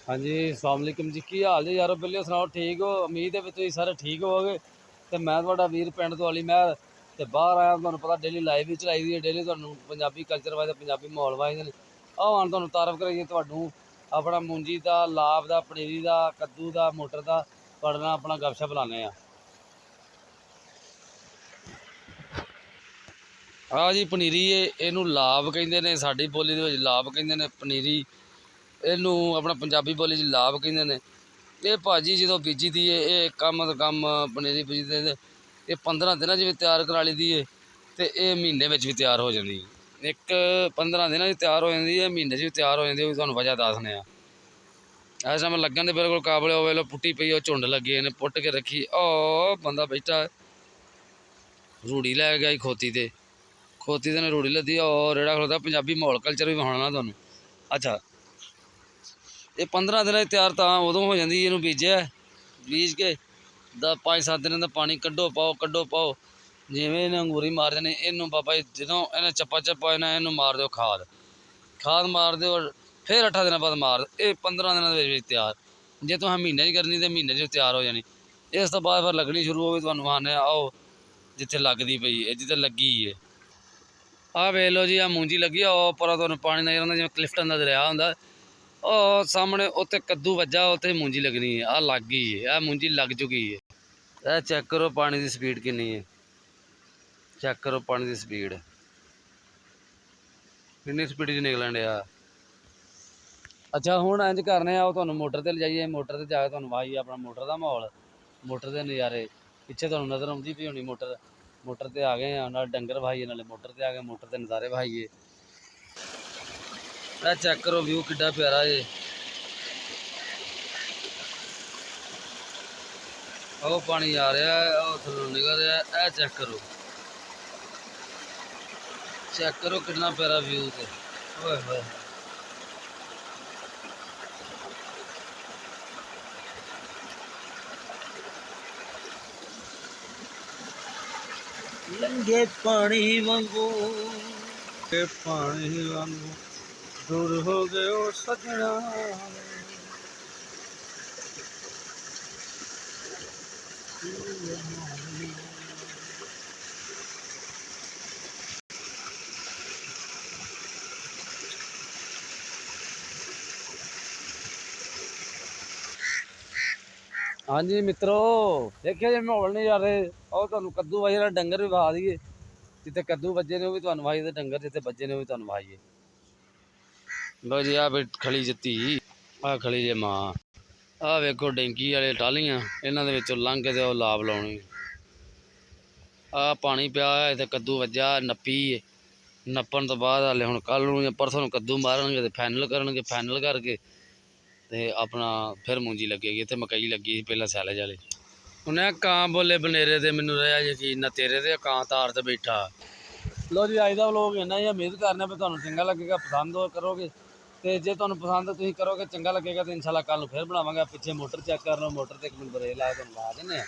हाँ जी अस्सलाम वालेकुम जी की हाल जी यारो बिल्लियो सुनाओ ठीक हो। उम्मीद है भी तुम सारे ठीक होवोगे। तो मैं थोड़ा वीर पिंड तो अली महर तो बाहर आया तुहानू पता डेली लाइव भी चलाई दी है डेली तुहानू पंजाबी कल्चर वाइज पंजाबी माहौल वाइज ने आओ हम तुहानू तारफ कराइए तुहानू अपना मूंजी का लाभ का पनीरी का कद्दू का मोटर का तुहाडे नाल अपना गपशप लाने आ। हाँ जी पनीरी इनू लाभ कहते हैं साडी बोली दे विच लाभ कहते हैं पनीरी इनू अपना पंजाबी बोली च लाभ कहते हैं। ये भाजी जो बीजी थी ये कम तो कम पनीरी बीजते ये 15 दिन भी तैयार करा ली दी है तो ये महीने में भी तैयार हो जाती एक 15 दिन तैयार हो जाती है महीने भी तैयार हो जाती है तुहानू वजह दसने इस टाइम लगन के बिल्कुल काबले हो लो पुट्टी पई झुंड लगे ने पुट के रखी ओ बंदा बैठा रूढ़ी लै गया खोती ने रूढ़ी लद्दी और रेड़ा खलोता पंजाबी माहौल कल्चर भी विखाना तुहानू। अच्छा ये 15 दिन तैयार तो उदों हो जाती है बीजे बीज के 5-7 दिन का पानी कड्डो पाओ जिमें इन्हें अंगूरी मार देने इनू बाबा जी जो इन्हें चप्पा चप्पा इन्हें मार दो खाद मार दो फिर 8 दिन बाद मार दो ये 15 दिन तैयार जे तुम महीने च करनी तो महीने च तैयार हो जानी। इस तो बाद फिर लगनी शुरू हो गई तुहानू आने आओ जिथे लगती पई जिथे लगी है आ वेख लो जी आ मूंजी लगी आ पर तुहानू पानी नजर आंदा जिवें क्लिफ्टन का दरिया हुंदा और सामने उत्ते कद्दू वज्जा उत्ते मूंजी लगनी है आ लग गई है आ मूंजी लग चुकी है। यह चेक करो पानी की स्पीड कितनी है चेक करो पानी की स्पीड कितनी स्पीड च निकलन डया। अच्छा हुण इंज करने आओ तुहानू मोटर ते ले जाइए मोटर ते जाके तुहानू वाइए अपना मोटर का माहौल मोटर के नज़ारे पिछे तुहानू नज़र आउंदी पई होनी मोटर मोटर ते आ गए नाले डंगर बहाइए नाले मोटर ते आ गए मोटर के नज़ारे बहाइए। यह चेक करो व्यू किड्डा प्यारा है ਉਹ पानी आ रहा है थल्लों निकल रहा है चेक करो कितना प्यारा व्यू से ओए होए लंघे पानी वांगू दूर हो गए सजना। हाँ जी मित्रों देखिए जी माहौल नहीं जा रहे और तुहानू कद्दू वाही डंगर भी वहा दीए जिते कद्दू बजे ने भी तुहानू वाही डंगर जिते बजे ने भी तुहानू वाहीए। लो जी आ खड़ी जती आ खड़ी जे मां आ वेखो डेंकी वाले टालियां इन्हों के लंघ के लाभ लाने आ पानी पिया इतने कद्दू वज्जा नप्पी नप्पन तो बाद हाले हुण कल नूं परसों कद्दू मारनगे तो फैनल करके ते अपना फिर मूंजी लगेगी। इतने मकई लगी पहला सैले वाले उन्हें कां बोले बनेरे ते मैनू रहा यकीन ना तेरे ते कां तार ते बैठा। लो जी अज का व्लॉग इन्ना ही उम्मीद करने भी तुहानू चंगा लगेगा पसंद करोगे तो जे तुहानू पसंद तुसीं करोगे चंगा लगेगा तो इंशाल्लाह कल फिर बनावांगे। पिछे मोटर चेक कर लो मोटर ते एक मिनट ब्रेक ला तुहानू ला देने